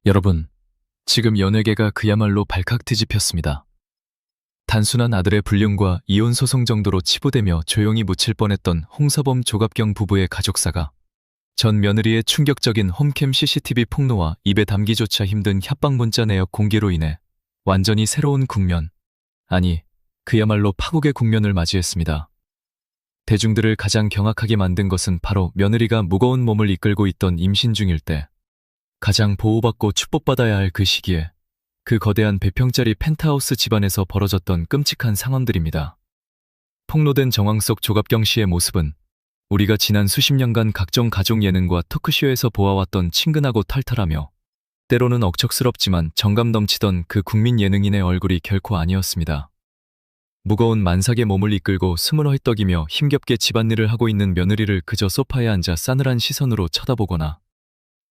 여러분, 지금 연예계가 그야말로 발칵 뒤집혔습니다. 단순한 아들의 불륜과 이혼 소송 정도로 치부되며 조용히 묻힐 뻔했던 홍서범 조갑경 부부의 가족사가 전 며느리의 충격적인 홈캠 CCTV 폭로와 입에 담기조차 힘든 협박 문자 내역 공개로 인해 완전히 새로운 국면, 아니 그야말로 파국의 국면을 맞이했습니다. 대중들을 가장 경악하게 만든 것은 바로 며느리가 무거운 몸을 이끌고 있던 임신 중일 때 가장 보호받고 축복받아야 할 그 시기에 그 거대한 100평짜리 펜트하우스 집안에서 벌어졌던 끔찍한 상황들입니다. 폭로된 정황 속 조갑경 씨의 모습은 우리가 지난 수십 년간 각종 가족 예능과 토크쇼에서 보아왔던 친근하고 털털하며 때로는 억척스럽지만 정감 넘치던 그 국민 예능인의 얼굴이 결코 아니었습니다. 무거운 만삭의 몸을 이끌고 스물헐떡이며 힘겹게 집안일을 하고 있는 며느리를 그저 소파에 앉아 싸늘한 시선으로 쳐다보거나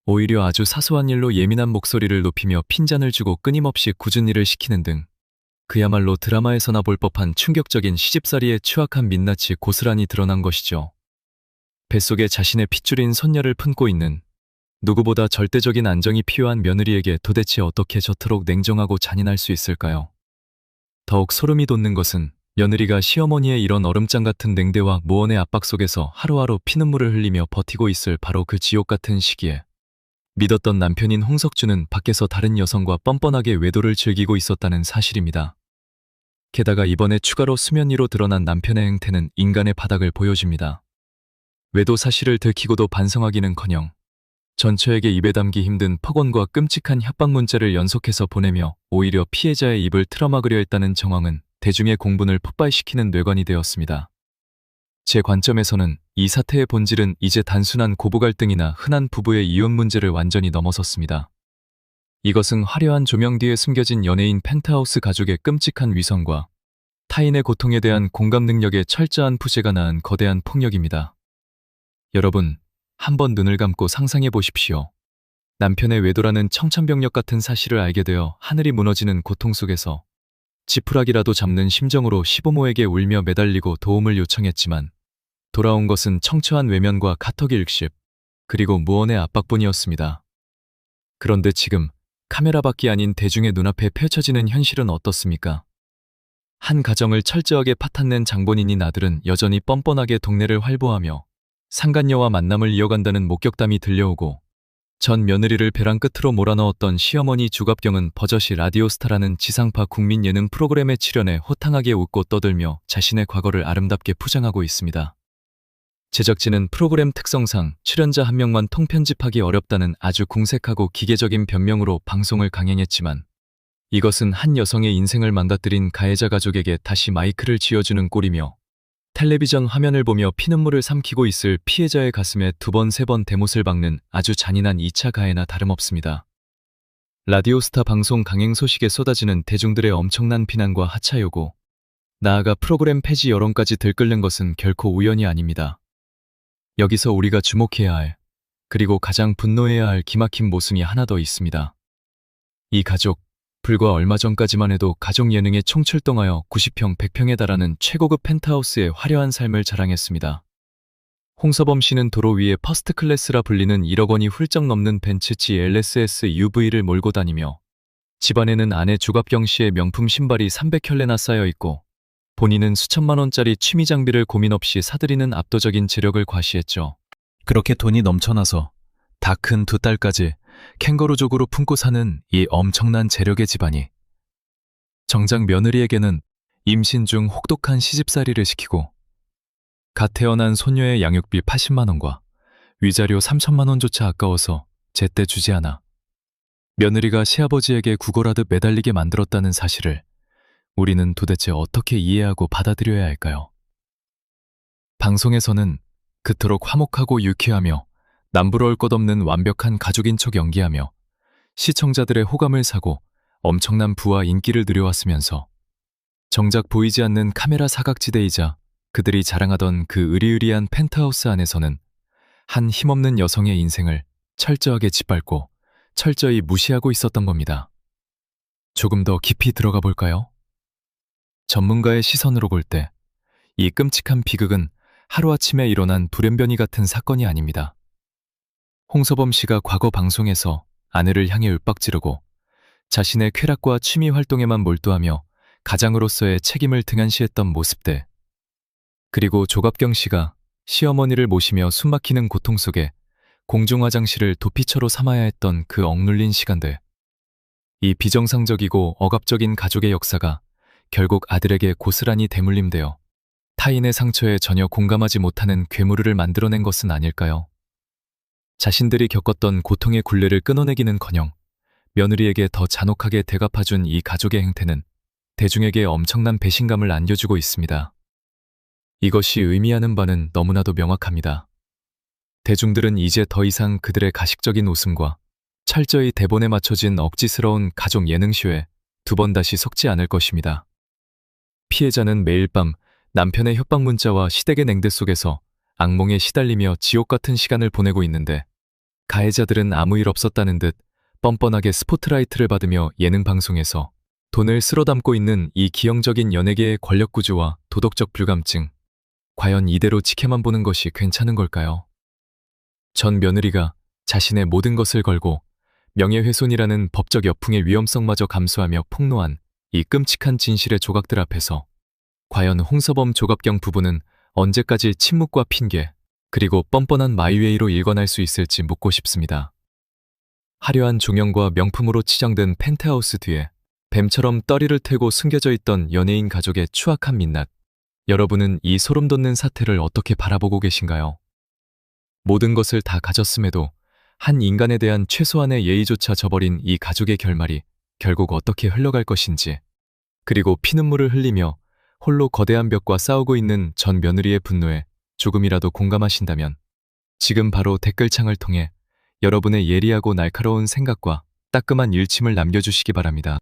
오히려 아주 사소한 일로 예민한 목소리를 높이며 핀잔을 주고 끊임없이 굳은 일을 시키는 등 그야말로 드라마에서나 볼 법한 충격적인 시집살이의 추악한 민낯이 고스란히 드러난 것이죠. 뱃속에 자신의 핏줄인 손녀를 품고 있는 누구보다 절대적인 안정이 필요한 며느리에게 도대체 어떻게 저토록 냉정하고 잔인할 수 있을까요? 더욱 소름이 돋는 것은 며느리가 시어머니의 이런 얼음장 같은 냉대와 무언의 압박 속에서 하루하루 피눈물을 흘리며 버티고 있을 바로 그 지옥 같은 시기에 믿었던 남편인 홍석주는 밖에서 다른 여성과 뻔뻔하게 외도를 즐기고 있었다는 사실입니다. 게다가 이번에 추가로 수면 위로 드러난 남편의 행태는 인간의 바닥을 보여줍니다. 외도 사실을 들키고도 반성하기는커녕 전처에게 입에 담기 힘든 폭언과 끔찍한 협박 문자를 연속해서 보내며 오히려 피해자의 입을 틀어막으려 했다는 정황은 대중의 공분을 폭발시키는 뇌관이 되었습니다. 제 관점에서는 이 사태의 본질은 이제 단순한 고부 갈등이나 흔한 부부의 이혼 문제를 완전히 넘어섰습니다. 이것은 화려한 조명 뒤에 숨겨진 연예인 펜트하우스 가족의 끔찍한 위선과 타인의 고통에 대한 공감 능력의 철저한 부재가 낳은 거대한 폭력입니다. 여러분, 한번 눈을 감고 상상해 보십시오. 남편의 외도라는 청천벽력 같은 사실을 알게 되어 하늘이 무너지는 고통 속에서 지푸라기라도 잡는 심정으로 시부모에게 울며 매달리고 도움을 요청했지만 돌아온 것은 청초한 외면과 카톡 읽씹, 그리고 무언의 압박뿐이었습니다. 그런데 지금 카메라밖에 아닌 대중의 눈앞에 펼쳐지는 현실은 어떻습니까? 한 가정을 철저하게 파탄낸 장본인인 아들은 여전히 뻔뻔하게 동네를 활보하며 상간녀와 만남을 이어간다는 목격담이 들려오고 전 며느리를 벼랑 끝으로 몰아넣었던 시어머니 조갑경은 버젓이 라디오스타라는 지상파 국민 예능 프로그램에 출연해 호탕하게 웃고 떠들며 자신의 과거를 아름답게 포장하고 있습니다. 제작진은 프로그램 특성상 출연자 한 명만 통편집하기 어렵다는 아주 궁색하고 기계적인 변명으로 방송을 강행했지만 이것은 한 여성의 인생을 망가뜨린 가해자 가족에게 다시 마이크를 쥐어주는 꼴이며 텔레비전 화면을 보며 피눈물을 삼키고 있을 피해자의 가슴에 두 번, 세 번 대못을 박는 아주 잔인한 2차 가해나 다름없습니다. 라디오스타 방송 강행 소식에 쏟아지는 대중들의 엄청난 비난과 하차 요구, 나아가 프로그램 폐지 여론까지 들끓는 것은 결코 우연이 아닙니다. 여기서 우리가 주목해야 할, 그리고 가장 분노해야 할 기막힌 모순이 하나 더 있습니다. 이 가족, 불과 얼마 전까지만 해도 가족 예능에 총출동하여 90평, 100평에 달하는 최고급 펜트하우스의 화려한 삶을 자랑했습니다. 홍서범 씨는 도로 위에 퍼스트 클래스라 불리는 1억 원이 훌쩍 넘는 벤츠 GLSS UV를 몰고 다니며 집안에는 아내 조갑경 씨의 명품 신발이 300켤레나 쌓여 있고 본인은 수천만 원짜리 취미 장비를 고민 없이 사들이는 압도적인 재력을 과시했죠. 그렇게 돈이 넘쳐나서 다 큰 두 딸까지 캥거루족으로 품고 사는 이 엄청난 재력의 집안이 정작 며느리에게는 임신 중 혹독한 시집살이를 시키고 갓 태어난 손녀의 양육비 80만 원과 위자료 3천만 원조차 아까워서 제때 주지 않아 며느리가 시아버지에게 구걸하듯 매달리게 만들었다는 사실을 우리는 도대체 어떻게 이해하고 받아들여야 할까요? 방송에서는 그토록 화목하고 유쾌하며 남부러울 것 없는 완벽한 가족인 척 연기하며 시청자들의 호감을 사고 엄청난 부와 인기를 누려왔으면서 정작 보이지 않는 카메라 사각지대이자 그들이 자랑하던 그 으리으리한 펜트하우스 안에서는 한 힘없는 여성의 인생을 철저하게 짓밟고 철저히 무시하고 있었던 겁니다. 조금 더 깊이 들어가 볼까요? 전문가의 시선으로 볼 때 이 끔찍한 비극은 하루아침에 일어난 돌연변이 같은 사건이 아닙니다. 홍서범 씨가 과거 방송에서 아내를 향해 윽박지르고 자신의 쾌락과 취미 활동에만 몰두하며 가장으로서의 책임을 등한시했던 모습들. 그리고 조갑경 씨가 시어머니를 모시며 숨막히는 고통 속에 공중화장실을 도피처로 삼아야 했던 그 억눌린 시간들. 이 비정상적이고 억압적인 가족의 역사가 결국 아들에게 고스란히 대물림되어 타인의 상처에 전혀 공감하지 못하는 괴물을 만들어낸 것은 아닐까요? 자신들이 겪었던 고통의 굴레를 끊어내기는커녕 며느리에게 더 잔혹하게 대갚아준 이 가족의 행태는 대중에게 엄청난 배신감을 안겨주고 있습니다. 이것이 의미하는 바는 너무나도 명확합니다. 대중들은 이제 더 이상 그들의 가식적인 웃음과 철저히 대본에 맞춰진 억지스러운 가족 예능쇼에 두 번 다시 속지 않을 것입니다. 피해자는 매일 밤 남편의 협박 문자와 시댁의 냉대 속에서 악몽에 시달리며 지옥 같은 시간을 보내고 있는데, 가해자들은 아무 일 없었다는 듯 뻔뻔하게 스포트라이트를 받으며 예능 방송에서 돈을 쓸어 담고 있는 이 기형적인 연예계의 권력 구조와 도덕적 불감증, 과연 이대로 지켜만 보는 것이 괜찮은 걸까요? 전 며느리가 자신의 모든 것을 걸고 명예훼손이라는 법적 여풍의 위험성마저 감수하며 폭로한 이 끔찍한 진실의 조각들 앞에서 과연 홍서범 조갑경 부부는 언제까지 침묵과 핑계, 그리고 뻔뻔한 마이웨이로 일관할 수 있을지 묻고 싶습니다. 화려한 조명과 명품으로 치장된 펜트하우스 뒤에 뱀처럼 떠리를 태고 숨겨져 있던 연예인 가족의 추악한 민낯. 여러분은 이 소름돋는 사태를 어떻게 바라보고 계신가요? 모든 것을 다 가졌음에도 한 인간에 대한 최소한의 예의조차 저버린 이 가족의 결말이 결국 어떻게 흘러갈 것인지, 그리고 피눈물을 흘리며 홀로 거대한 벽과 싸우고 있는 전 며느리의 분노에 조금이라도 공감하신다면 지금 바로 댓글창을 통해 여러분의 예리하고 날카로운 생각과 따끔한 일침을 남겨주시기 바랍니다.